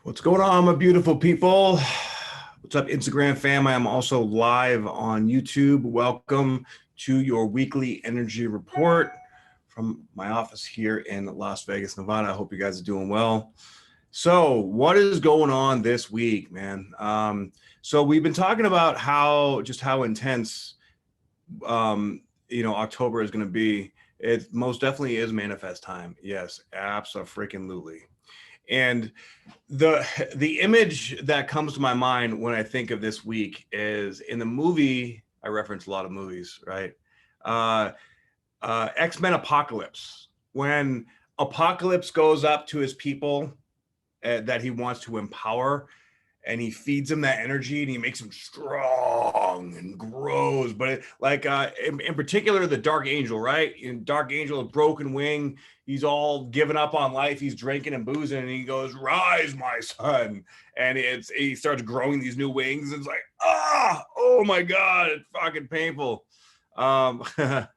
What's going on, my beautiful people? What's up, Instagram fam? I am also live on YouTube. Welcome to your weekly energy report from my office here in Las Vegas, Nevada. I hope you guys are doing well. So what is going on this week, man? So we've been talking about how intense, October is going to be. It most definitely is manifest time. Yes, abso-freaking-lutely. And the image that comes to my mind when I think of this week is in the movie. I reference a lot of movies, right? X-Men Apocalypse, when Apocalypse goes up to his people that he wants to empower, and he feeds them that energy and he makes them strong and grows. But in particular, the Dark Angel, right? In Dark Angel, a broken wing, he's all given up on life. He's drinking and boozing, and he goes, "Rise, my son!" And he starts growing these new wings. And it's like, oh my god, it's fucking painful. Robin,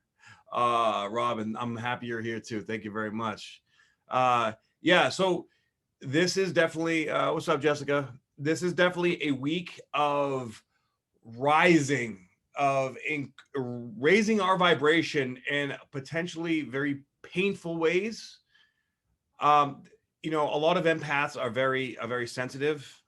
I'm happy you're here too. Thank you very much. Yeah, so this is definitely what's up, Jessica? This is definitely a week of raising our vibration in potentially very painful ways. A lot of empaths are very sensitive.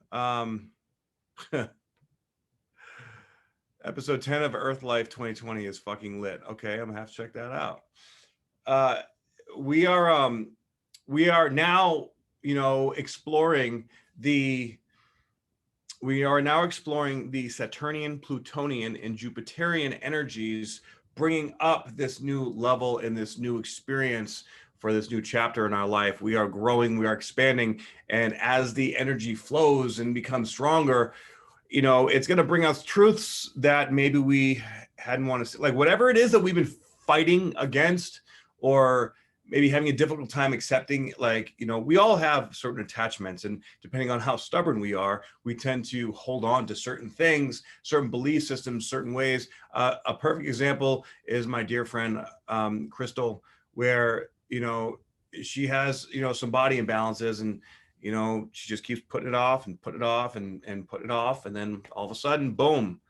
Episode 10 of Earth Life 2020 is fucking lit. Okay, I'm gonna have to check that out. We are now, exploring the Saturnian, Plutonian, and Jupiterian energies, bringing up this new level and this new experience for this new chapter in our life. We are growing, we are expanding, and as the energy flows and becomes stronger, it's going to bring us truths that maybe we hadn't want to see. Like whatever it is that we've been fighting against, or maybe having a difficult time accepting, we all have certain attachments, and depending on how stubborn we are, we tend to hold on to certain things, certain belief systems, certain ways. A perfect example is my dear friend, Crystal, where, she has, some body imbalances, and, she just keeps putting it off and putting it off and putting it off. And then all of a sudden, boom,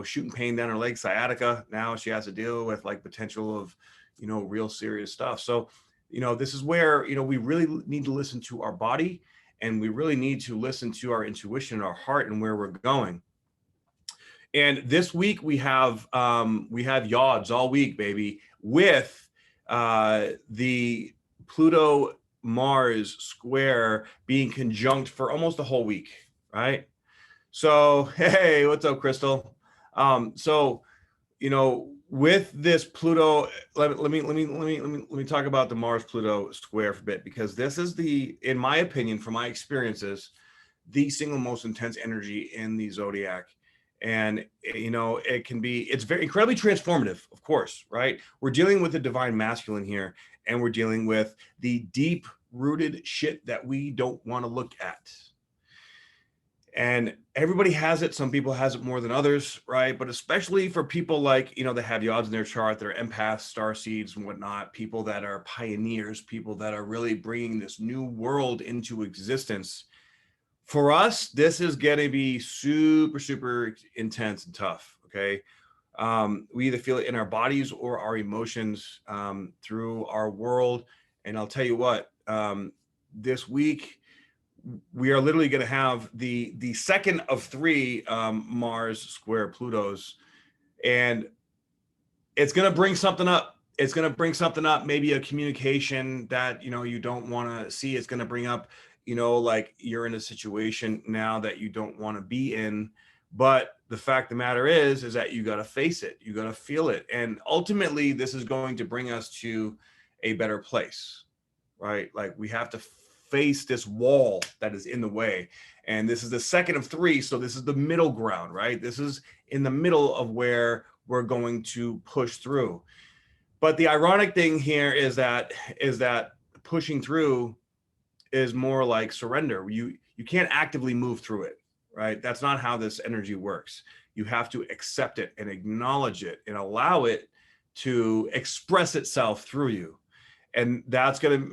shooting pain down her leg, sciatica. Now she has to deal with potential of, real serious stuff. So, this is where, we really need to listen to our body, and we really need to listen to our intuition, our heart, and where we're going. And this week we have yods all week, baby, with the Pluto Mars square being conjunct for almost a whole week, right? So, hey, what's up, Crystal? With this Pluto, let me talk about the Mars Pluto square for a bit, because this is in my opinion, from my experiences, the single most intense energy in the zodiac. And it's very incredibly transformative, of course, right? We're dealing with the divine masculine here, and we're dealing with the deep rooted shit that we don't want to look at. And everybody has it. Some people has it more than others, right? But especially for people that have the odds in their chart, that are empaths, star seeds, and whatnot, people that are pioneers, people that are really bringing this new world into existence. For us, this is going to be super, super intense and tough, okay? We either feel it in our bodies or our emotions, through our world. And I'll tell you what, this week, we are literally going to have the second of three Mars square Plutos, and it's going to bring something up. It's going to bring something up, maybe a communication that, you don't want to see. It's going to bring up, you're in a situation now that you don't want to be in. But the fact of the matter is that you got to face it. You got to feel it. And ultimately, this is going to bring us to a better place, right? Like we have to face this wall that is in the way. And this is the second of three. So this is the middle ground, right? This is in the middle of where we're going to push through. But the ironic thing here is that pushing through is more like surrender. You can't actively move through it, right? That's not how this energy works. You have to accept it and acknowledge it and allow it to express itself through you. And that's going to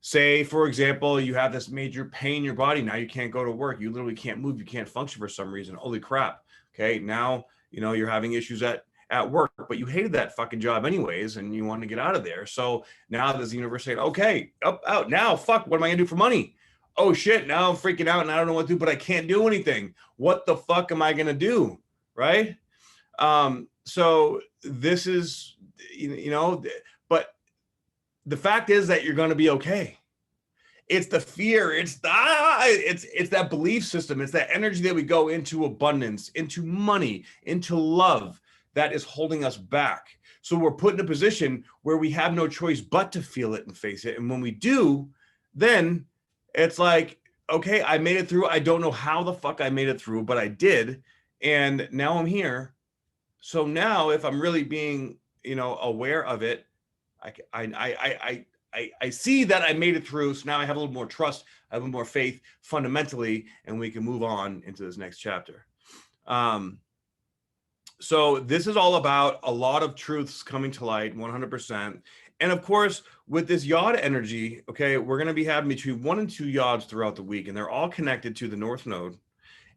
say, for example, you have this major pain in your body. Now you can't go to work. You literally can't move. You can't function for some reason. Holy crap. Okay. Now, you're having issues at work, but you hated that fucking job anyways, and you want to get out of there. So now there's the universe saying, okay, up, out now, fuck, what am I gonna do for money? Oh shit, now I'm freaking out and I don't know what to do, but I can't do anything. What the fuck am I gonna do? Right? So this is, but the fact is that you're going to be okay. It's the fear. It's that belief system. It's that energy that we go into abundance, into money, into love that is holding us back. So we're put in a position where we have no choice but to feel it and face it. And when we do, then it's like, okay, I made it through. I don't know how the fuck I made it through, but I did. And now I'm here. So now if I'm really being, aware of it, I see that I made it through. So now I have a little more trust, I have a little more faith fundamentally, and we can move on into this next chapter. So this is all about a lot of truths coming to light, 100%. And of course, with this yod energy, okay, we're going to be having between 1 and 2 yods throughout the week, and they're all connected to the North Node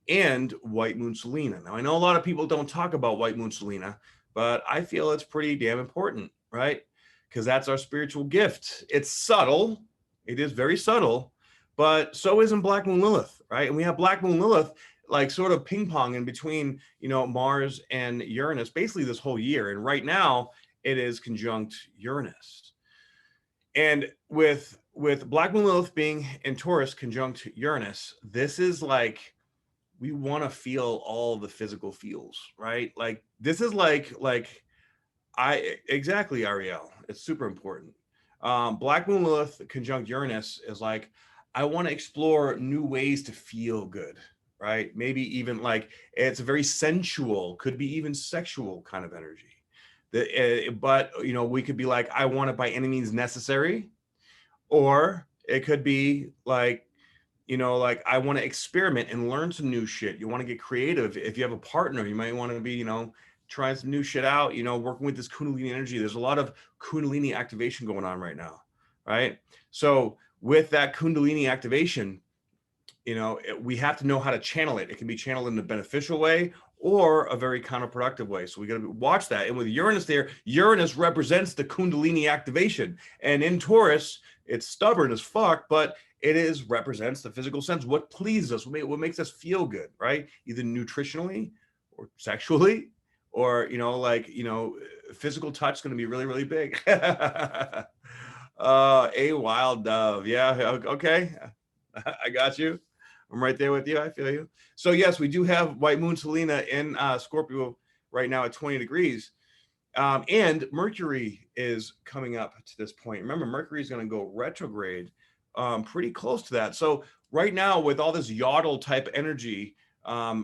and White Moon Selena. Now, I know a lot of people don't talk about White Moon Selena, but I feel it's pretty damn important, right? Because that's our spiritual gift. It's subtle. It is very subtle, but so isn't Black Moon Lilith, right? And we have Black Moon Lilith like sort of ping pong in between, Mars and Uranus, basically this whole year. And right now it is conjunct Uranus. And with Black Moon Lilith being in Taurus conjunct Uranus, this is like, we want to feel all the physical feels, right? Like this is like exactly, Ariel. It's super important. Black Moon Lilith conjunct Uranus is like, I want to explore new ways to feel good, right? Maybe even like it's a very sensual, could be even sexual kind of energy. But we could be like, I want it by any means necessary, or it could be like, like I want to experiment and learn some new shit. You want to get creative. If you have a partner, you might want to be, trying some new shit out, working with this Kundalini energy. There's a lot of Kundalini activation going on right now, right? So with that Kundalini activation, we have to know how to channel it. It can be channeled in a beneficial way or a very counterproductive way. So we got to watch that. And with Uranus there, Uranus represents the Kundalini activation. And in Taurus, it's stubborn as fuck, but it represents the physical sense, what pleases us, what makes us feel good, right? Either nutritionally or sexually, or, physical touch is going to be really, really big. A wild dove. Yeah. Okay. I got you. I'm right there with you. I feel you. So yes, we do have White Moon Selena in Scorpio right now at 20 degrees. And Mercury is coming up to this point. Remember, Mercury is going to go retrograde pretty close to that. So right now, with all this yodel type energy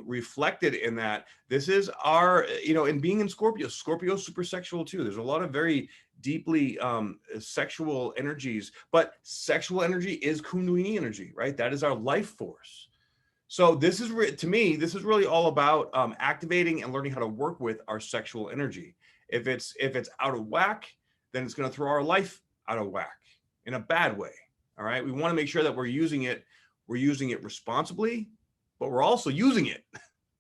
reflected in that, this is our, and being in Scorpio super sexual too. There's a lot of very deeply sexual energies, but sexual energy is Kundalini energy, right? That is our life force. So this is, to me, this is really all about activating and learning how to work with our sexual energy. If it's out of whack, then it's going to throw our life out of whack in a bad way. All right. We want to make sure that we're using it responsibly, but we're also using it,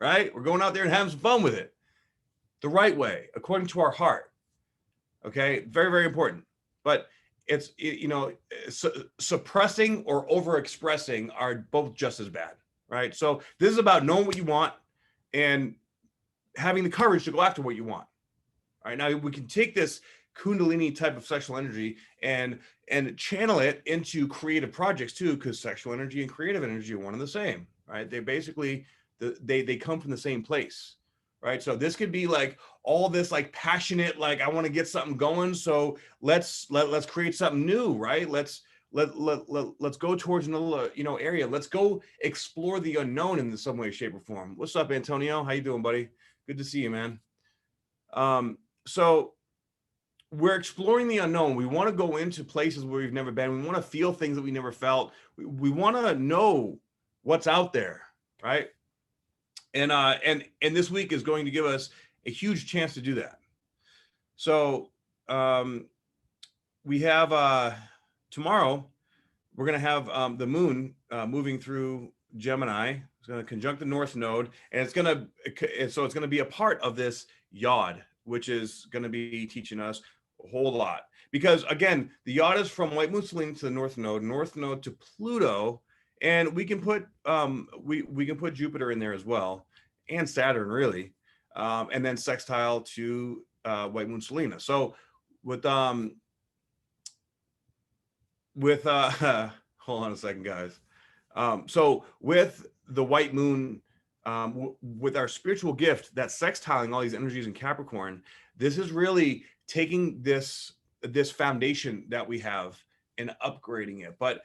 right? We're going out there and having some fun with it the right way, according to our heart. Okay. Very, very important. But it's, suppressing or overexpressing are both just as bad, right? So this is about knowing what you want and having the courage to go after what you want. All right. Now we can take this Kundalini type of sexual energy and channel it into creative projects too, because sexual energy and creative energy are one and the same, right? They basically, they come from the same place, right? So this could be like all this like passionate, like I want to get something going, so let's create something new, right? Let's go towards another area. Let's go explore the unknown in some way, shape, or form. What's up, Antonio? How you doing, buddy? Good to see you, man. So we're exploring the unknown. We want to go into places where we've never been. We want to feel things that we never felt. We want to know what's out there, right? And this week is going to give us a huge chance to do that. So we have tomorrow, we're going to have the moon moving through Gemini. It's going to conjunct the North Node, and it's going to be a part of this Yod, which is going to be teaching us a whole lot. Because again, the Yod is from White Moon Selene to the North Node to Pluto, and we can put we can put Jupiter in there as well, and Saturn really, and then sextile to White Moon Selena. So with hold on a second, guys. So with the White Moon, with our spiritual gift that's sextiling all these energies in Capricorn, this is really taking this foundation that we have and upgrading it. But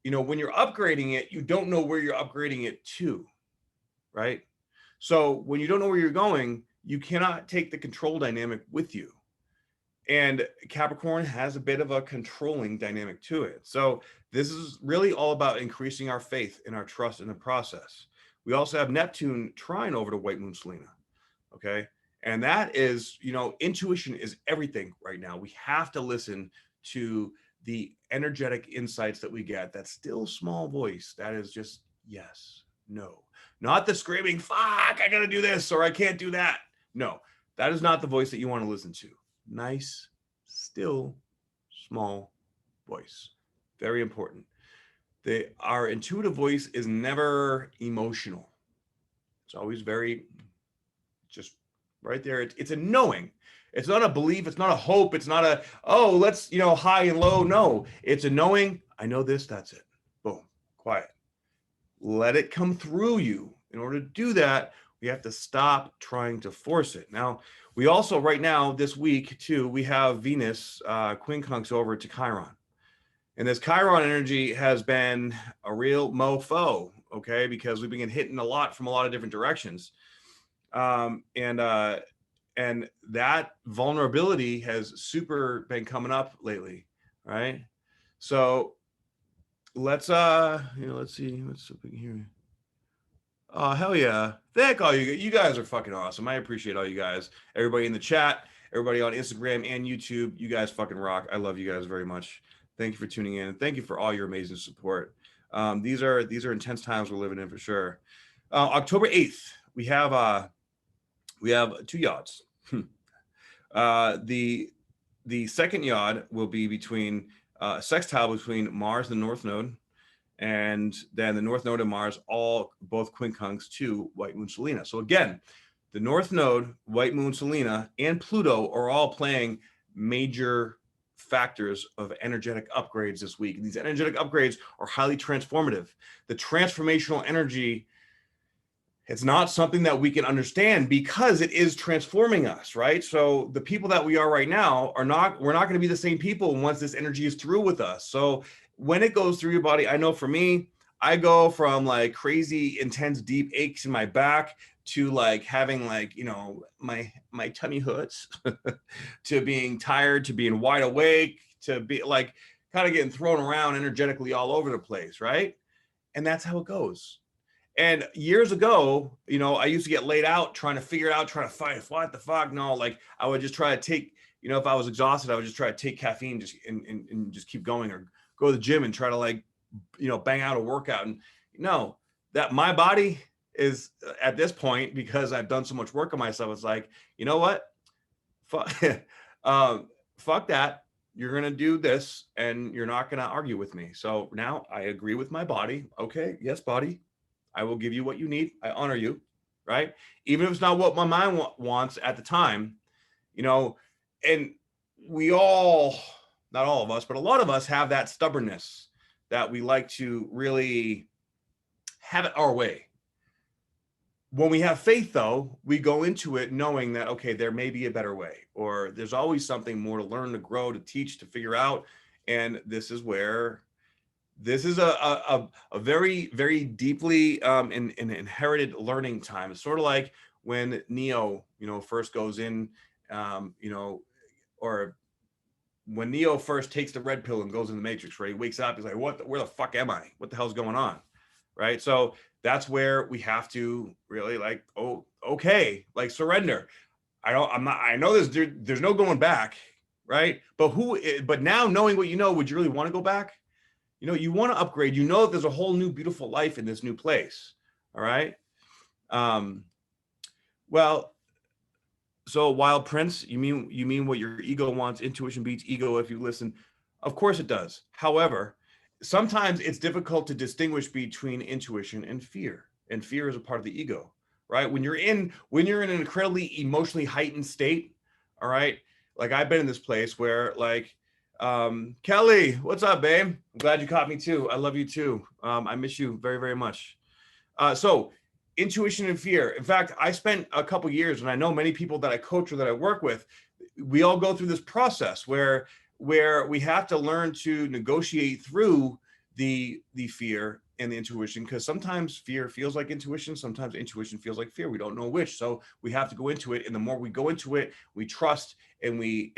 when you're upgrading it, you don't know where you're upgrading it to, right? So when you don't know where you're going, you cannot take the control dynamic with you. And Capricorn has a bit of a controlling dynamic to it. So this is really all about increasing our faith and our trust in the process. We also have Neptune trine over to White Moon Selena. Okay. And that is, intuition is everything right now. We have to listen to the energetic insights that we get, that still small voice that is just yes, no, not the screaming, fuck, I gotta do this or I can't do that. No, that is not the voice that you want to listen to. Nice, still, small voice. Very important. Our intuitive voice is never emotional. It's always very just right there. It's a knowing. It's not a belief. It's not a hope. It's not a, oh, let's, high and low. No, it's a knowing. I know this. That's it. Boom. Quiet. Let it come through you. In order to do that, we have to stop trying to force it. Now, we also, right now, this week, too, we have Venus quincunx over to Chiron. And this Chiron energy has been a real mofo, okay, because we've been getting hit a lot from a lot of different directions. And that vulnerability has super been coming up lately, right? So let's see what's up in here. Oh, hell yeah. Thank all you guys are fucking awesome. I appreciate all you guys. Everybody in the chat, everybody on Instagram and YouTube, you guys fucking rock. I love you guys very much. Thank you for tuning in. Thank you for all your amazing support. These are intense times we're living in for sure. October 8th, we have 2 Yods. The second Yod will be between sextile between Mars and the North Node, and then the North Node and Mars both quincunx to White Moon Selena. So again, the North Node, White Moon Selena, and Pluto are all playing major factors of energetic upgrades this week. And these energetic upgrades are highly transformative. The transformational energy, it's not something that we can understand because it is transforming us, right? So the people that we are right now we're not going to be the same people once this energy is through with us. So when it goes through your body, I know for me, I go from like crazy, intense, deep aches in my back to like having like, my tummy hurts to being tired, to being wide awake, to be like kind of getting thrown around energetically all over the place, right? And that's how it goes. And years ago, I used to get laid out trying to figure it out, trying to fight. What the fuck? No, like I would just try to take, if I was exhausted, I would just try to take caffeine and just keep going, or go to the gym and try to like, bang out a workout. And that my body is at this point, because I've done so much work on myself, it's like, you know what? Fuck that. You're going to do this and you're not going to argue with me. So now I agree with my body. Okay. Yes, body. I will give you what you need. I honor you, right? Even if it's not what my mind wants at the time, and we all, not all of us, but a lot of us have that stubbornness that we like to really have it our way. When we have faith, though, we go into it knowing that, okay, there may be a better way, or there's always something more to learn, to grow, to teach, to figure out. And this is where this is a very, very deeply an inherited learning time. It's sort of like when Neo, first goes in, or when Neo first takes the red pill and goes in the Matrix, right? He wakes up, he's like, where the fuck am I? What the hell's going on? Right? So that's where we have to really like, oh, okay, like surrender. I know there's no going back, right? But now knowing what would you really want to go back? You know, you want to upgrade. You know that there's a whole new beautiful life in this new place. All right. Well, so Wild Prince, you mean what your ego wants? Intuition beats ego if you listen. Of course it does. However, sometimes it's difficult to distinguish between intuition and fear. And fear is a part of the ego, right? When you're in an incredibly emotionally heightened state, all right. Like I've been in this place where like, Kelly, what's up, babe? I'm glad you caught me too. I love you too. I miss you very, very much. So intuition and fear. In fact, I spent a couple years, and I know many people that I coach or that I work with, we all go through this process where we have to learn to negotiate through the fear and the intuition, because sometimes fear feels like intuition, sometimes intuition feels like fear. We don't know which. So we have to go into it, and the more we go into it, we trust and we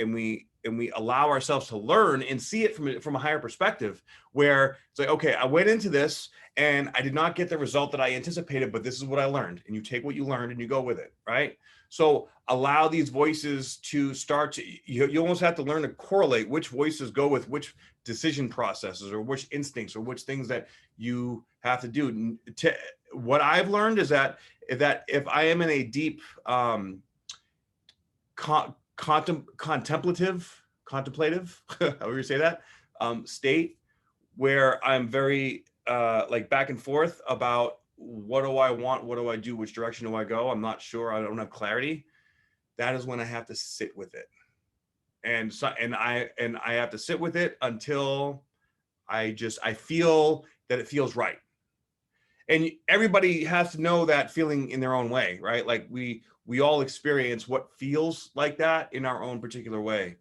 allow ourselves to learn and see it from a higher perspective, where it's like, okay, I went into this and I did not get the result that I anticipated, but this is what I learned. And you take what you learned and you go with it, right? So allow these voices to start to, you almost have to learn to correlate which voices go with which decision processes or which instincts or which things that you have to do. What I've learned is that if I am in a deep contemplative, however you say that, state, where I'm very like back and forth about what do I want, what do I do, which direction do I go, I'm not sure, I don't have clarity, that is when I have to sit with it. And I have to sit with it until I feel that it feels right. And everybody has to know that feeling in their own way, right? Like we all experience what feels like that in our own particular way.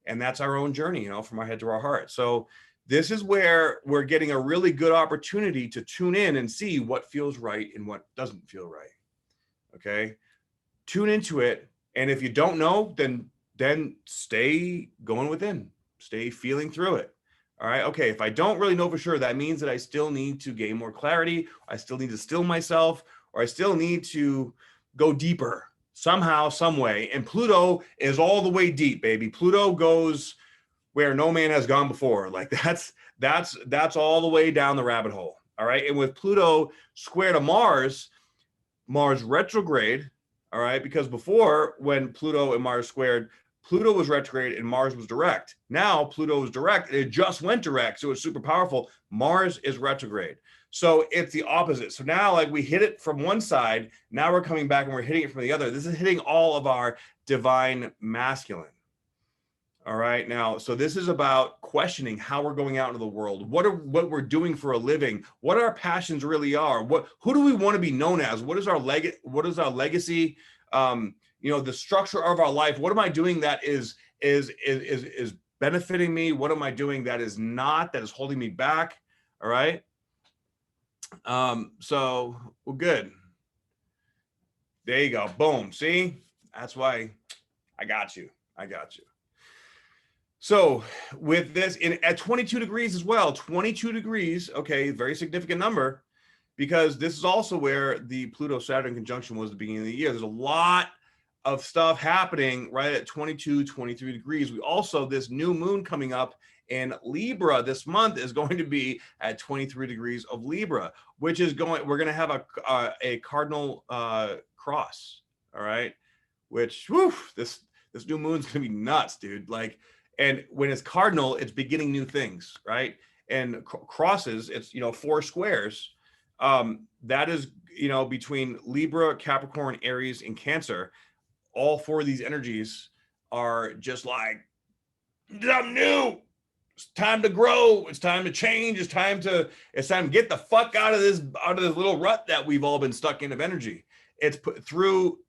And that's our own journey, you know, from our head to our heart. So this is where we're getting a really good opportunity to tune in and see what feels right and what doesn't feel right. Okay. Tune into it. And if you don't know, then stay going within, stay feeling through it. All right. Okay. If I don't really know for sure, that means that I still need to gain more clarity. I still need to still myself, or I still need to go deeper somehow, some way. And Pluto is all the way deep, baby. Pluto goes where no man has gone before. Like that's all the way down the rabbit hole. All right. And with Pluto square to Mars retrograde. All right. Because before, when Pluto and Mars squared, Pluto was retrograde and Mars was direct. Now Pluto is direct. It just went direct. So it's super powerful. Mars is retrograde. So it's the opposite. So now, like, we hit it from one side. Now we're coming back and we're hitting it from the other. This is hitting all of our divine masculine. All right. Now, so this is about questioning how we're going out into the world. What we're doing for a living, what our passions really are. Who do we want to be known as? What is our legacy? You know, the structure of our life. What am I doing that is benefiting me? What am I doing that is not, that is holding me back? All right. So well, good. There you go. Boom. See, that's why I got you. So with this at 22 degrees as well, 22 degrees. Okay. Very significant number, because this is also where the Pluto Saturn conjunction was at the beginning of the year. There's a lot of stuff happening right at 22, 23 degrees. We also, this new moon coming up in Libra this month is going to be at 23 degrees of Libra, which is we're going to have a cardinal cross. All right. Which, whew, this new moon's going to be nuts, dude. Like, and when it's cardinal, it's beginning new things, right? And crosses, it's, you know, 4 squares. That is, you know, between Libra, Capricorn, Aries, and Cancer. All 4 of these energies are just like, I'm new. It's time to grow. It's time to change. It's time to get the fuck out of this little rut that we've all been stuck in of energy. It's put through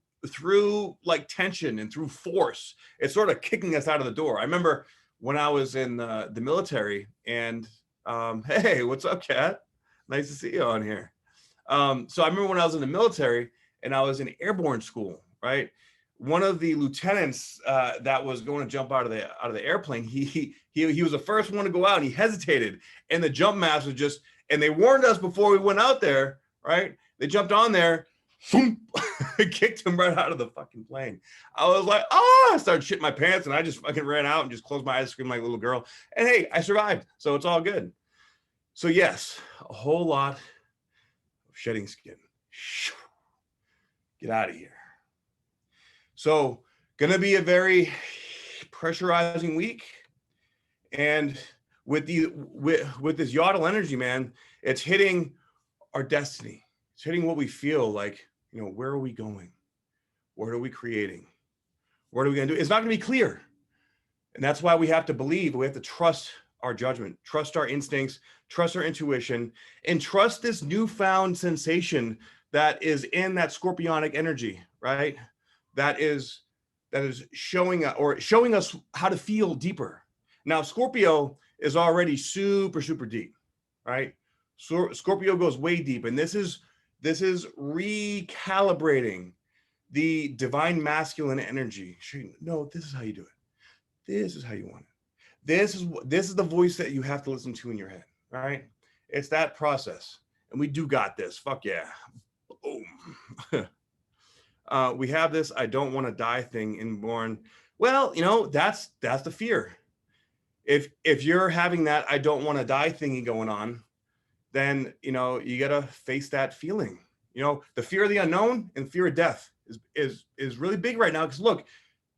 like tension and through force. It's sort of kicking us out of the door. I remember when I was in the military, and hey, what's up, Kat? Nice to see you on here. So I remember when I was in the military and I was in airborne school, right? One of the lieutenants that was going to jump out of the airplane, he was the first one to go out, and he hesitated, and the jump master just, and they warned us before we went out there, right? They jumped on there, kicked him right out of the fucking plane. I was like, oh, I started shitting my pants, and I just fucking ran out and just closed my eyes, screamed like a little girl. And hey, I survived, so it's all good. So yes, a whole lot of shedding skin. Get out of here. So gonna be a very pressurizing week. And with this yodel energy, man, it's hitting our destiny. It's hitting what we feel like, you know, where are we going? What are we creating? What are we going to do? It's not going to be clear. And that's why we have to believe, we have to trust our judgment, trust our instincts, trust our intuition, and trust this newfound sensation that is in that scorpionic energy, right? That is showing us how to feel deeper. Now, Scorpio is already super, super deep, right? So Scorpio goes way deep, and this is recalibrating the divine masculine energy. No, this is how you do it. This is how you want it. This is the voice that you have to listen to in your head, right? It's that process, and we do got this. Fuck yeah. Boom. We have this "I don't want to die" thing inborn. Well, you know, that's the fear. If you're having that "I don't want to die" thingy going on, then, you know, you got to face that feeling. You know, the fear of the unknown and fear of death is really big right now. Because look,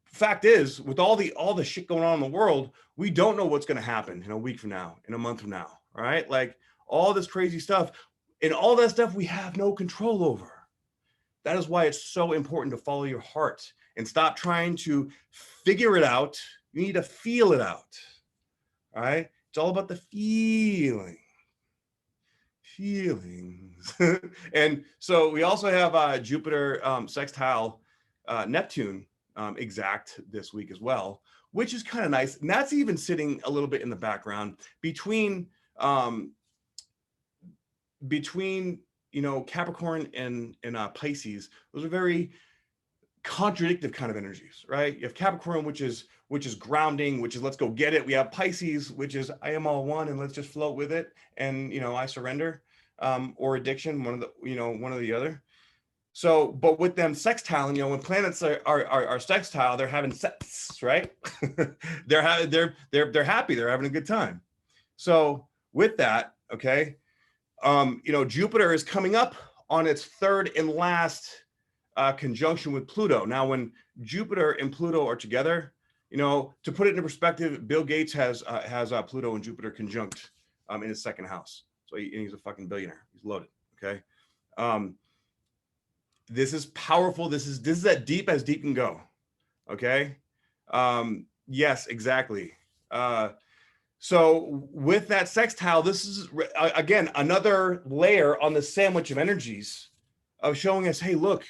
fact is, with all the shit going on in the world, we don't know what's going to happen in a week from now, in a month from now. All right, like all this crazy stuff, and all that stuff we have no control over. That is why it's so important to follow your heart and stop trying to figure it out. You need to feel it out. All right, it's all about the feelings. And so we also have Jupiter sextile Neptune exact this week as well, which is kind of nice. And that's even sitting a little bit in the background between you know, Capricorn and Pisces. Those are very contradictive kind of energies, right? You have Capricorn, which is grounding, which is let's go get it. We have Pisces, which is I am all one and let's just float with it, and, you know, I surrender, or addiction, one or the other. So, but with them sextile, you know, when planets are sextile, they're having sex, right? they're happy, they're having a good time. So with that, okay, you know, Jupiter is coming up on its third and last conjunction with Pluto. Now, when Jupiter and Pluto are together, you know, to put it into perspective, Bill Gates has Pluto and Jupiter conjunct in his second house. So he's a fucking billionaire. He's loaded. Okay. This is powerful. This is as deep as deep can go. Okay. Yes, exactly. So with that sextile, this is again another layer on the sandwich of energies of showing us, hey, look,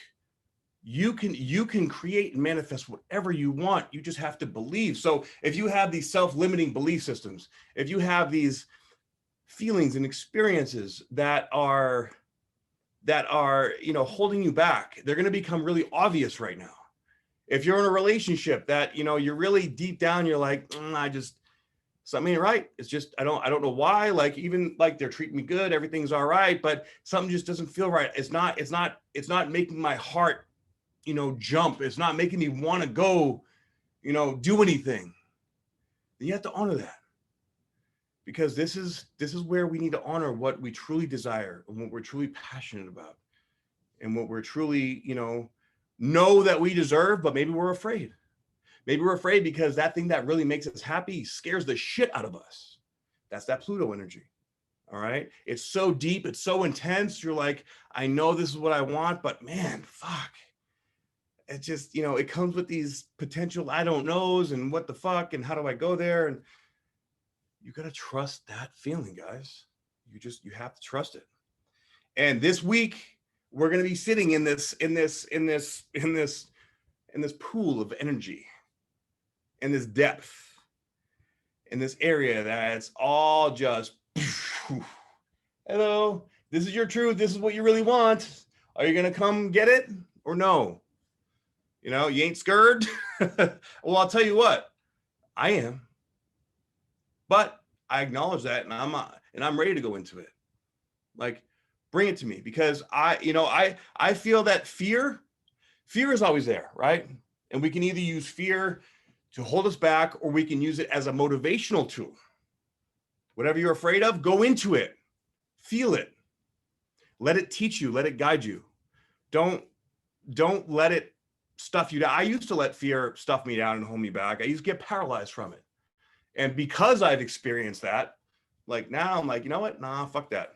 you can create and manifest whatever you want. You just have to believe. So if you have these self-limiting belief systems, if you have these feelings and experiences that are, you know, holding you back, they're going to become really obvious right now. If you're in a relationship that, you know, you're really deep down, you're like, something ain't right. It's just, I don't know why, like, even like they're treating me good, everything's all right, but something just doesn't feel right. It's not making my heart, you know, jump. It's not making me want to go, you know, do anything. Then you have to honor that, because this is where we need to honor what we truly desire and what we're truly passionate about and what we're truly, you know that we deserve, but maybe we're afraid. Maybe we're afraid because that thing that really makes us happy scares the shit out of us. That's that Pluto energy. All right. It's so deep. It's so intense. You're like, I know this is what I want, but man, fuck. It just, you know, it comes with these potential I don't knows and what the fuck and how do I go there? And you got to trust that feeling, guys. You have to trust it. And this week we're going to be sitting in this pool of energy, in this depth, in this area that's all just, hello, this is your truth. This is what you really want. Are you going to come get it or no? You know, you ain't scared. Well, I'll tell you what, I am, but I acknowledge that, and I'm ready to go into it. Like, bring it to me, because I feel that fear is always there, right? And we can either use fear to hold us back, or we can use it as a motivational tool. Whatever you're afraid of, go into it. Feel it. Let it teach you. Let it guide you. Don't let it stuff you down. I used to let fear stuff me down and hold me back. I used to get paralyzed from it. And because I've experienced that, like now I'm like, you know what? Nah, fuck that.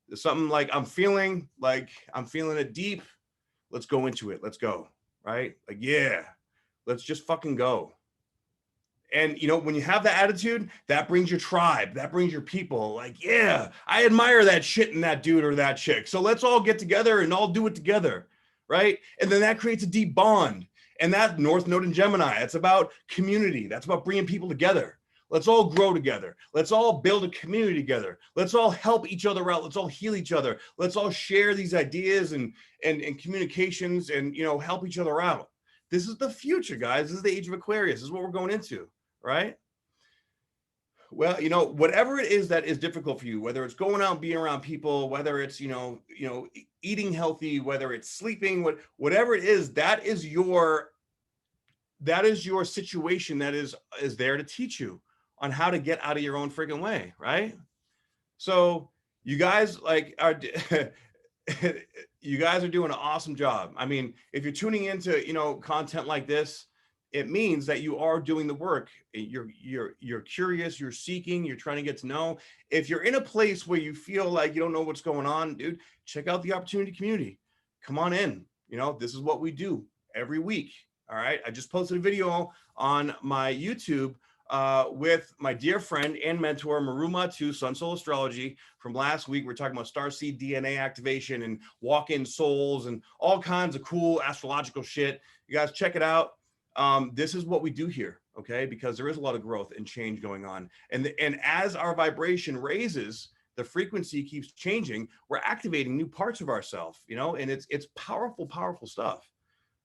There's something like I'm feeling it deep. Let's go into it. Let's go. Right? Like, yeah, let's just fucking go. And, you know, when you have that attitude, that brings your tribe, that brings your people. Like, yeah, I admire that shit in that dude or that chick. So let's all get together and all do it together, right? And then that creates a deep bond. And that North Node in Gemini, it's about community. That's about bringing people together. Let's all grow together. Let's all build a community together. Let's all help each other out. Let's all heal each other. Let's all share these ideas and communications and, you know, help each other out. This is the future, guys. This is the age of Aquarius. This is what we're going into. Right? Well, you know, whatever it is that is difficult for you, whether it's going out and being around people, whether it's, you know, eating healthy, whether it's sleeping, whatever it is, that is your situation that is there to teach you on how to get out of your own freaking way, right? So you guys you guys are doing an awesome job. I mean, if you're tuning into, you know, content like this, it means that you are doing the work. You're curious, you're seeking, you're trying to get to know. If you're in a place where you feel like you don't know what's going on, dude, check out the Opportunity Community. Come on in. You know, this is what we do every week. All right. I just posted a video on my YouTube with my dear friend and mentor, Maruma to Sun Soul Astrology from last week. We're talking about starseed DNA activation and walk-in souls and all kinds of cool astrological shit. You guys check it out. This is what we do here, okay? Because there is a lot of growth and change going on. And as our vibration raises, the frequency keeps changing. We're activating new parts of ourselves, you know, and it's powerful, powerful stuff,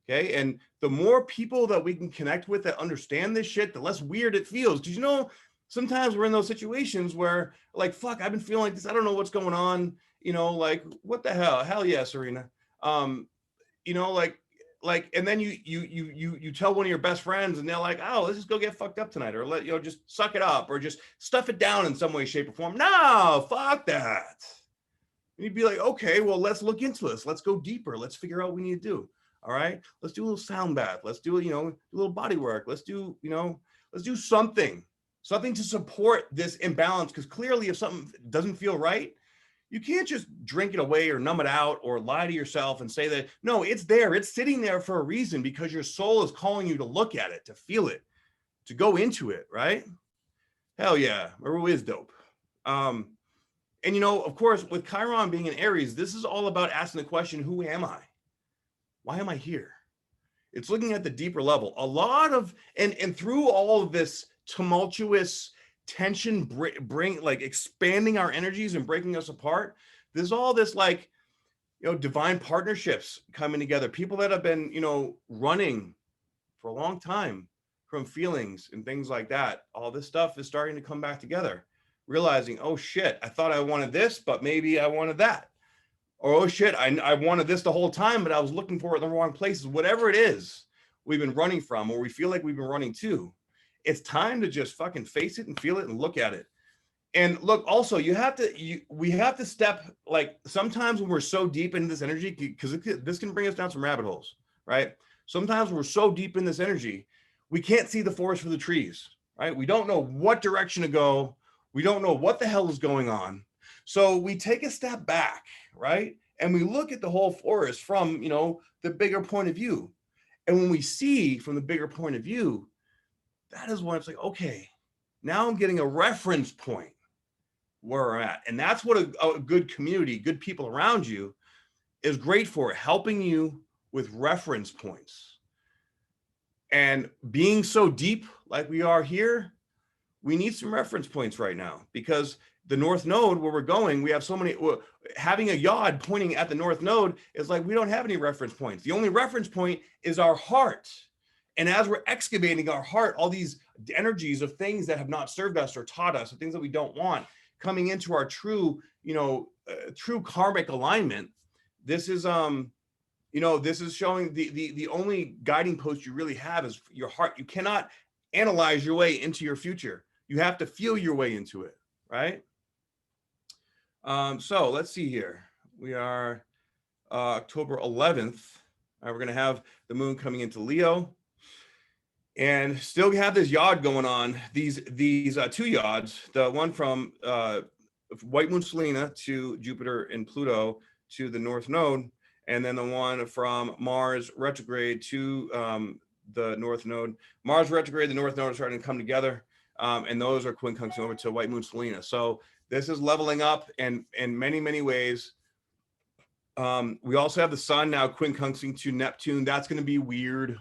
okay? And the more people that we can connect with that understand this shit, the less weird it feels. Because, you know, sometimes we're in those situations where, like, fuck, I've been feeling like this. I don't know what's going on. You know, like, what the hell? Hell yeah, Serena. You know, like, and then you tell one of your best friends and they're like, oh, let's just go get fucked up tonight, or let, you know, just suck it up, or just stuff it down in some way, shape, or form. No, fuck that. And you'd be like, okay, well, let's look into this. Let's go deeper. Let's figure out what we need to do. All right, let's do a little sound bath. Let's do, you know, a little body work. Let's do, you know, let's do something to support this imbalance. Because clearly, if something doesn't feel right, you can't just drink it away or numb it out or lie to yourself and say that, no, it's there. It's sitting there for a reason, because your soul is calling you to look at it, to feel it, to go into it, right? Hell yeah, Maru is dope. And, you know, of course, with Chiron being in Aries, this is all about asking the question, who am I? Why am I here? It's looking at the deeper level. A lot of, and through all of this tumultuous tension, bring like expanding our energies and breaking us apart, there's all this, like, you know, divine partnerships coming together, people that have been, you know, running for a long time from feelings and things like that. All this stuff is starting to come back together, realizing, oh shit, I thought I wanted this, but maybe I wanted that. Or, oh shit, I wanted this the whole time, but I was looking for it in the wrong places. Whatever it is we've been running from, or we feel like we've been running to, it's time to just fucking face it and feel it and look at it. And look, also, we have to step, like, sometimes when we're so deep into this energy, because this can bring us down some rabbit holes, right? Sometimes we're so deep in this energy, we can't see the forest for the trees, right? We don't know what direction to go. We don't know what the hell is going on. So we take a step back, right? And we look at the whole forest from, you know, the bigger point of view. And when we see from the bigger point of view, that is when it's like, okay, now I'm getting a reference point where I'm at. And that's what a good community, good people around you is great for, helping you with reference points. And being so deep like we are here, we need some reference points right now, because the North Node, where we're going, we have so many, having a yod pointing at the North Node is like, we don't have any reference points. The only reference point is our heart. And as we're excavating our heart, all these energies of things that have not served us or taught us, or things that we don't want, coming into our true, you know, true karmic alignment. This is, you know, this is showing the only guiding post you really have is your heart. You cannot analyze your way into your future. You have to feel your way into it, right? So let's see here. We are October 11th. We're going to have the moon coming into Leo, and still have this yod going on. These two yods, the one from white moon Selena to Jupiter and Pluto to the north node, and then the one from Mars retrograde to the north node. Mars retrograde, the north node are starting to come together, and those are quincunxing over to white moon Selena. So this is leveling up in many ways. We also have the sun now quincunxing to Neptune. That's going to be weird.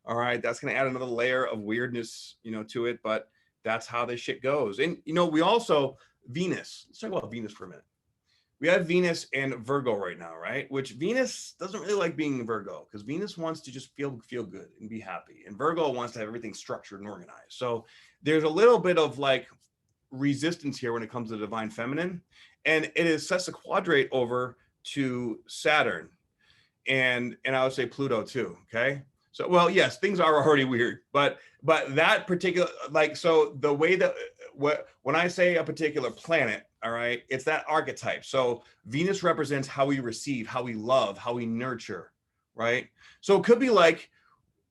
All right, that's going to add another layer of weirdness, to it, but that's how this shit goes. And we also Venus. Let's talk about Venus for a minute. We have Venus and Virgo right now, right? Which Venus doesn't really like being Virgo, because Venus wants to just feel good and be happy, and Virgo wants to have everything structured and organized. So there's a little bit of like resistance here when it comes to the divine feminine, and it is sesquiquadrate over to Saturn, and I would say Pluto too. Okay. So, well, yes, things are already weird, but that particular, like, so the way that when I say a particular planet, all right, it's that archetype. So Venus represents how we receive, how we love, how we nurture, right? So it could be like,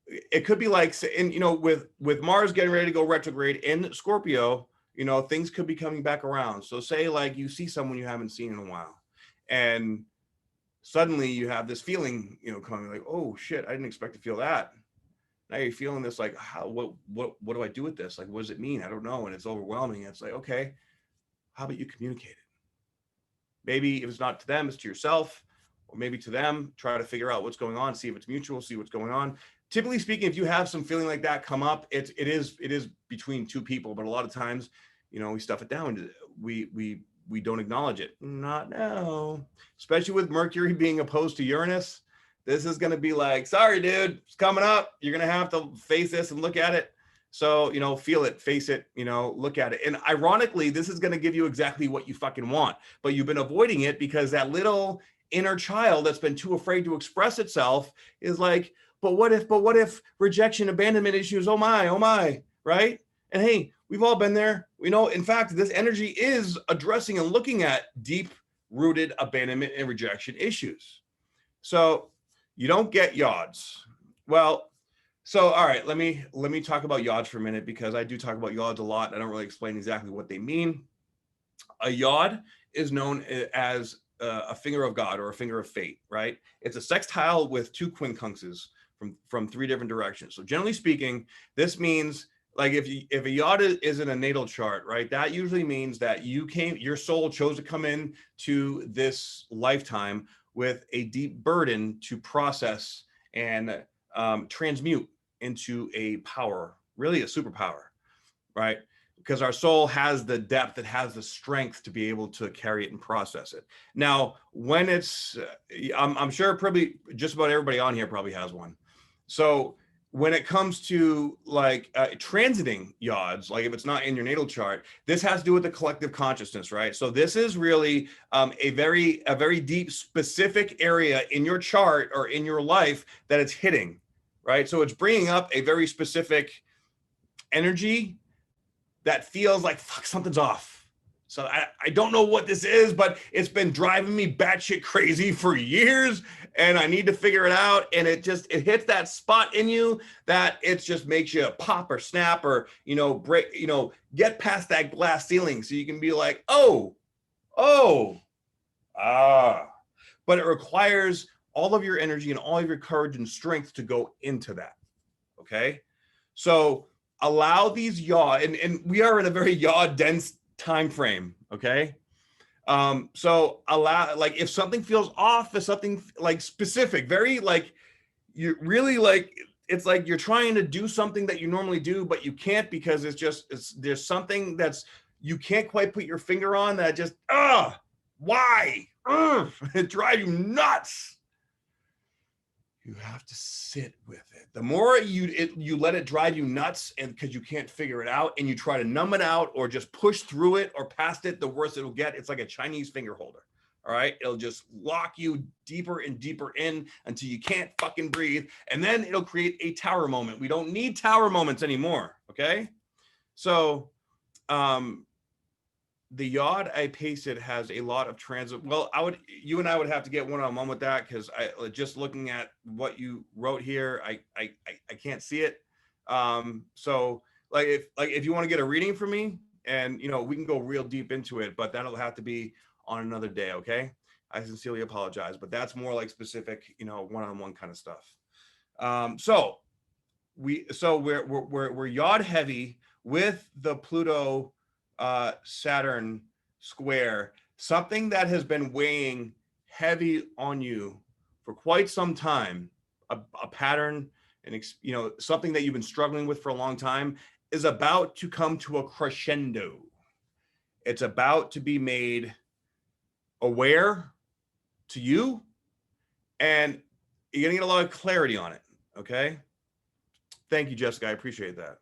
and with Mars getting ready to go retrograde in Scorpio, things could be coming back around. So say like you see someone you haven't seen in a while, and suddenly you have this feeling, coming like, oh shit, I didn't expect to feel that. Now you're feeling this like, what do I do with this? Like, what does it mean? I don't know. And it's overwhelming. It's like, okay, how about you communicate it? Maybe if it's not to them, it's to yourself, or maybe to them, try to figure out what's going on, see if it's mutual, see what's going on. Typically speaking, if you have some feeling like that come up, it is between two people, but a lot of times, we stuff it down. We don't acknowledge it. Not now. Especially with Mercury being opposed to Uranus. This is going to be like, sorry, dude, it's coming up. You're going to have to face this and look at it. So, feel it, face it, look at it. And ironically, this is going to give you exactly what you fucking want. But you've been avoiding it because that little inner child that's been too afraid to express itself is like, but what if rejection, abandonment issues? Oh my, right? And hey, we've all been there. In fact, this energy is addressing and looking at deep-rooted abandonment and rejection issues. So you don't get yods. Well, so all right, let me talk about yods for a minute, because I do talk about yods a lot. I don't really explain exactly what they mean. A yod is known as a finger of God or a finger of fate, right? It's a sextile with two quincunxes from three different directions. So generally speaking, this means, like, if a yod is in a natal chart, right, that usually means that your soul chose to come in to this lifetime with a deep burden to process and transmute into a power, really a superpower, right? Because our soul has the depth, it has the strength to be able to carry it and process it. Now, when it's, I'm sure probably just about everybody on here probably has one. So when it comes to like transiting yods, like if it's not in your natal chart, this has to do with the collective consciousness, right? So this is really a very deep, specific area in your chart or in your life that it's hitting, right? So it's bringing up a very specific energy that feels like, fuck, something's off. So I don't know what this is, but it's been driving me batshit crazy for years, and I need to figure it out. And it hits that spot in you that it just makes you pop or snap or, break, get past that glass ceiling so you can be like, but it requires all of your energy and all of your courage and strength to go into that. Okay. So allow these yaw, and we are in a very yaw dense time frame. Okay. So allow, like, if something feels off, if something like specific, very like, you really like, it's like you're trying to do something that you normally do, but you can't, because there's something that's, you can't quite put your finger on, that just, why? It drives you nuts. You have to sit with it. The more you let it drive you nuts, and because you can't figure it out, and you try to numb it out or just push through it or past it, the worse it'll get. It's like a Chinese finger holder. All right. It'll just lock you deeper and deeper in until you can't fucking breathe. And then it'll create a tower moment. We don't need tower moments anymore. Okay. So the yod I pasted has a lot of transit. Well, you and I would have to get one-on-one with that, because I just looking at what you wrote here, I can't see it. So if you want to get a reading from me, and we can go real deep into it, but that'll have to be on another day. Okay. I sincerely apologize, but that's more like specific, one-on-one kind of stuff. So we're yod heavy with the Pluto Saturn square, something that has been weighing heavy on you for quite some time, a pattern, and something that you've been struggling with for a long time is about to come to a crescendo. It's about to be made aware to you, and you're gonna get a lot of clarity on it. Okay. Thank you, Jessica. I appreciate that.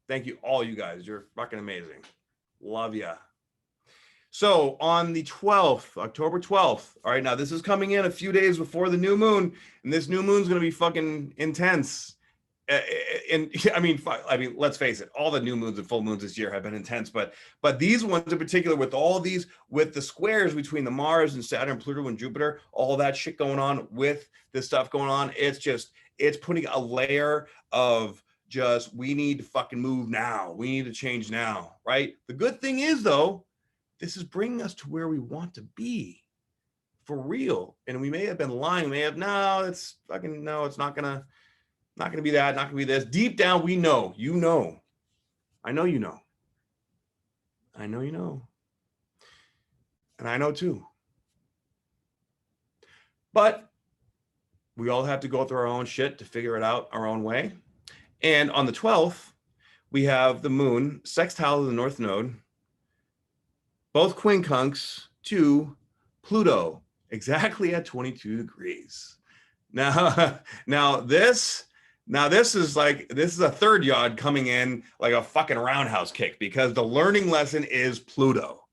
Thank you, all you guys. You're fucking amazing. Love ya. So on the 12th, October 12th, all right, now this is coming in a few days before the new moon, and this new moon's going to be fucking intense. And I mean, let's face it, all the new moons and full moons this year have been intense, but these ones in particular, with all these, with the squares between the Mars and Saturn, Pluto and Jupiter, all that shit going on with this stuff going on, it's putting a layer of just, we need to fucking move now. We need to change now, right? The good thing is, though, this is bringing us to where we want to be for real. And we may have been lying. We may have, no, it's not gonna be that, not gonna be this. Deep down, we know, I know you know. I know you know. And I know too. But we all have to go through our own shit to figure it out our own way. And on the 12th, we have the moon sextile to the North Node, both quincunx to Pluto, exactly at 22 degrees. Now this is a third yod coming in like a fucking roundhouse kick, because the learning lesson is Pluto.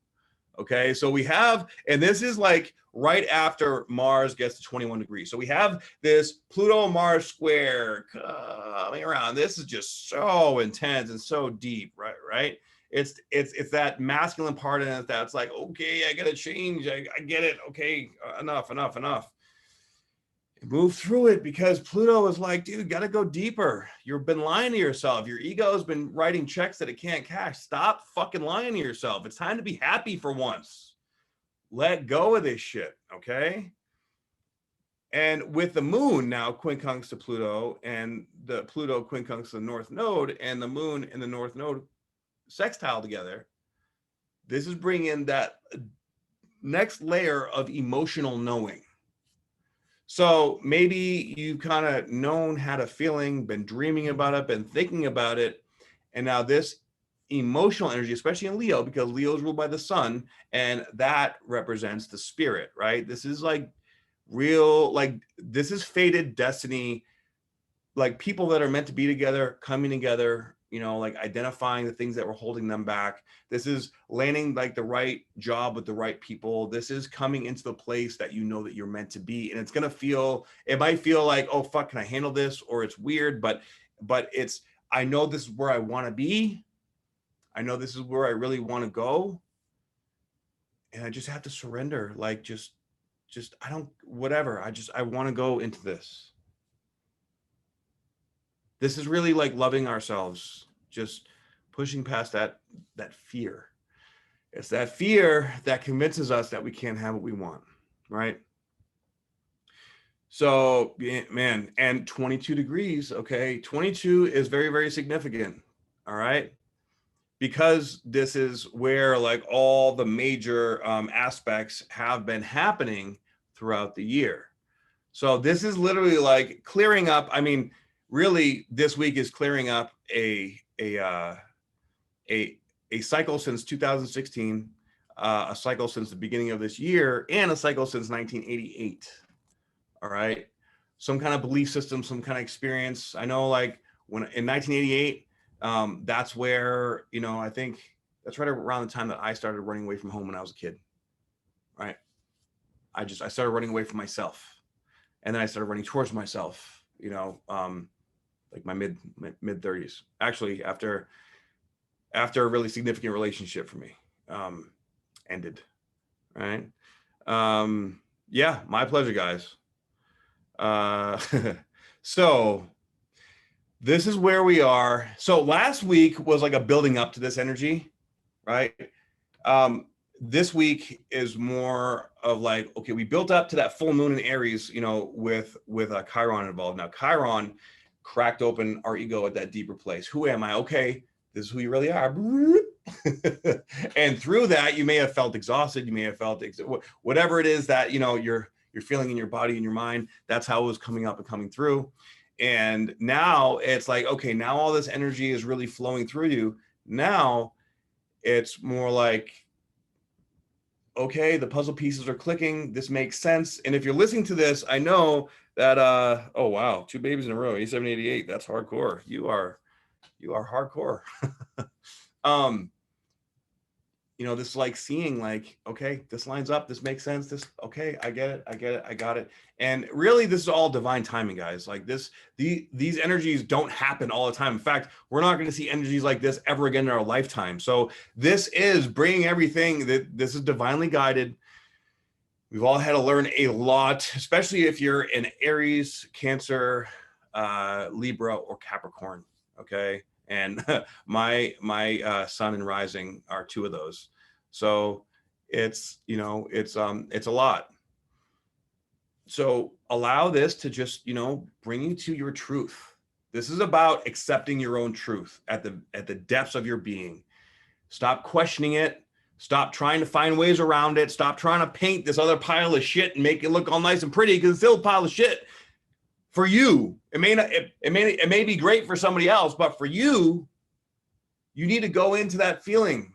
Okay, so we have, and this is like right after Mars gets to 21 degrees. So we have this Pluto-Mars square coming around. This is just so intense and so deep, right? It's that masculine part in it that's like, okay, I gotta change. I get it. Okay, enough. Move through it, because Pluto is like, dude, gotta go deeper. You've been lying to yourself. Your ego has been writing checks that it can't cash. Stop fucking lying to yourself. It's time to be happy for once. Let go of this shit, okay? And with the moon now quincunx to Pluto, and the Pluto quincunx to the North Node, and the moon and the North Node sextile together, this is bringing that next layer of emotional knowing. So maybe you've kind of known, had a feeling, been dreaming about it, been thinking about it. And now this emotional energy, especially in Leo, because Leo is ruled by the sun, and that represents the spirit, right? This is like real, like this is fated destiny, like people that are meant to be together, coming together, like identifying the things that were holding them back. This is landing like the right job with the right people. This is coming into the place that that you're meant to be. And it might feel like, oh fuck, can I handle this? Or it's weird, but I know this is where I want to be. I know this is where I really want to go. And I just have to surrender. Like just I don't, whatever. I want to go into this. This is really like loving ourselves, just pushing past that fear. It's that fear that convinces us that we can't have what we want, right? So, man, and 22 degrees, okay? 22 is very, very significant, all right? Because this is where like all the major aspects have been happening throughout the year. So this is literally like clearing up. I mean, really, this week is clearing up a cycle since 2016, a cycle since the beginning of this year, and a cycle since 1988. All right, some kind of belief system, some kind of experience. I know, like when in 1988, that's where I think that's right around the time that I started running away from home when I was a kid. Right, I started running away from myself, and then I started running towards myself. Like my mid 30s, actually, after a really significant relationship for me. ended, right? Yeah, my pleasure, guys. So this is where we are. So last week was like a building up to this energy, right? This week is more of like, okay, we built up to that full moon in Aries, you know, with Chiron involved. Now Chiron cracked open our ego at that deeper place. Who am I? Okay, this is who you really are. And through that, you may have felt exhausted. You may have felt whatever it is that, you know, you're feeling in your body and your mind. That's how it was coming up and coming through. And now it's like, okay, now all this energy is really flowing through you. Now it's more like, okay, the puzzle pieces are clicking. This makes sense. And if you're listening to this, I know that, oh, wow, 2 babies in a row, 87, 88. That's hardcore. You are hardcore. You know, this is like seeing like, okay, this lines up, this makes sense. This, okay, I get it. I got it. And really, this is all divine timing, guys. Like these energies don't happen all the time. In fact, we're not going to see energies like this ever again in our lifetime. So this is bringing everything this is divinely guided. We've all had to learn a lot, especially if you're in Aries, Cancer, Libra, or Capricorn. Okay. And my sun and rising are 2 of those. So it's, you know, it's a lot. So allow this to just, you know, bring you to your truth. This is about accepting your own truth at the depths of your being. Stop questioning it. Stop trying to find ways around it. Stop trying to paint this other pile of shit and make it look all nice and pretty, because it's still a pile of shit. For you, it may be great for somebody else, but for you, you need to go into that feeling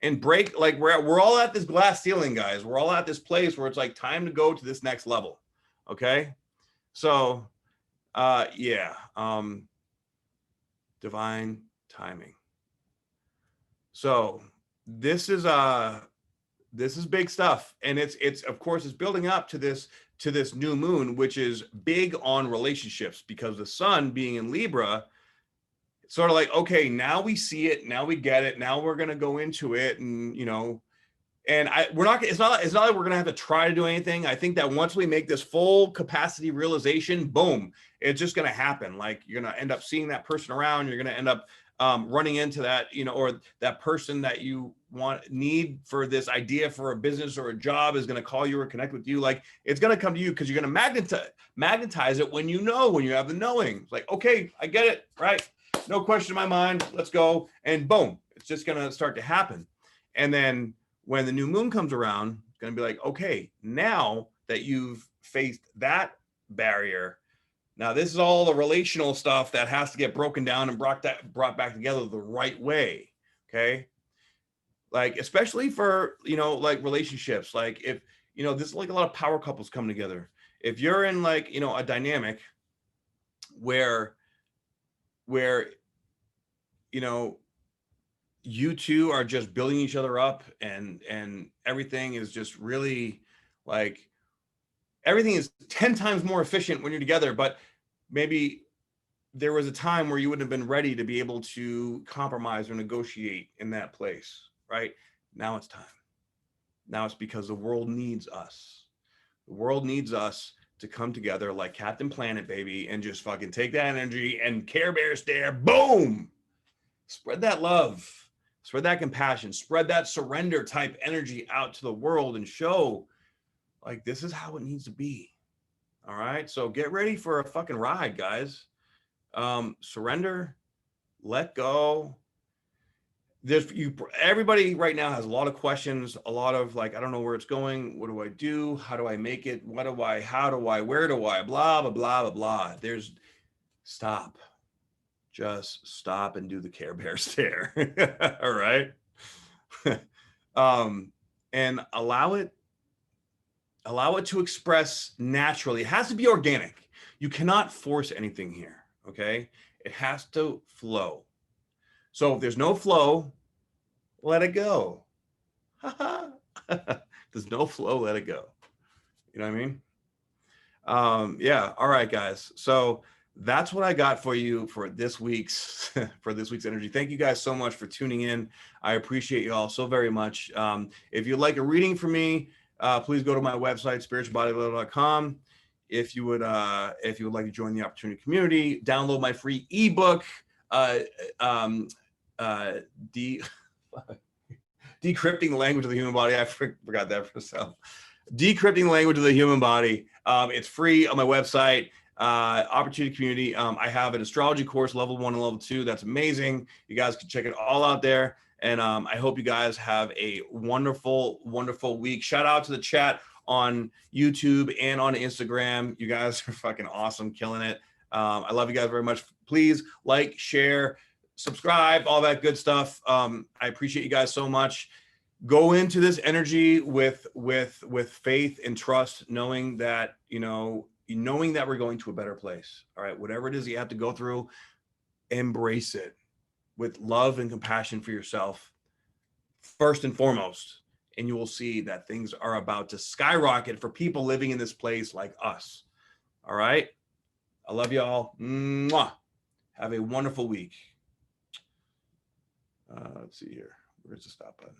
and break. Like we're all at this glass ceiling, guys. We're all at this place where it's like time to go to this next level. Okay, so yeah, divine timing. So this is big stuff, and it's of course it's building up to this new moon, which is big on relationships, because the sun being in Libra, it's sort of like, okay, now we see it, now we get it, now we're going to go into it. And, you know, and it's not like we're going to have to try to do anything. I think that once we make this full capacity realization, boom, it's just going to happen. Like you're going to end up seeing that person around. You're going to end up running into that, you know, or that person that you need for this idea for a business or a job is going to call you or connect with you. Like it's going to come to you, because you're going to magnetize it when you have the knowing. It's like, okay, I get it, right? No question in my mind. Let's go. And boom, it's just going to start to happen. And then when the new moon comes around, it's going to be like, okay, now that you've faced that barrier, now this is all the relational stuff that has to get broken down and brought back together the right way. Okay. Like, especially for, you know, like relationships, like if, you know, this is like a lot of power couples coming together. If you're in like, you know, a dynamic where, you know, you two are just building each other up, and everything is just really like, everything is 10 times more efficient when you're together, but maybe there was a time where you wouldn't have been ready to be able to compromise or negotiate in that place, right? Now it's time. Now it's because the world needs us. The world needs us to come together like Captain Planet, baby, and just fucking take that energy and Care Bear stare, boom! Spread that love, spread that compassion, spread that surrender type energy out to the world, and show like this is how it needs to be. All right, so get ready for a fucking ride, guys. Surrender, let go. Everybody right now has a lot of questions, a lot of like, I don't know where it's going. What do I do? How do I make it? How do I, where do I, blah, blah, blah, blah, blah. Stop. Just stop and do the Care Bear stare. All right. And allow it to express naturally. It has to be organic. You cannot force anything here. Okay. It has to flow. So if there's no flow, let it go. There's no flow, let it go. You know what I mean? Yeah. All right, guys. So that's what I got for you for this week's energy. Thank you guys so much for tuning in. I appreciate you all so very much. If you'd like a reading from me, please go to my website, spiritualbodybuilder.com. If you would like to join the opportunity community, download my free ebook, Decrypting the Language of the Human Body. I forgot that for myself. Decrypting the Language of the Human Body. It's free on my website. Opportunity community. I have an astrology course, level 1 and level 2. That's amazing. You guys can check it all out there. And I hope you guys have a wonderful, wonderful week. Shout out to the chat on YouTube and on Instagram. You guys are fucking awesome, killing it. I love you guys very much. Please like, share, subscribe, all that good stuff. I appreciate you guys so much. Go into this energy with faith and trust, knowing that, knowing that we're going to a better place. All right. Whatever it is you have to go through, embrace it with love and compassion for yourself, first and foremost. And you will see that things are about to skyrocket for people living in this place like us. All right. I love you all. Mwah. Have a wonderful week. Let's see here. Where's the stop button?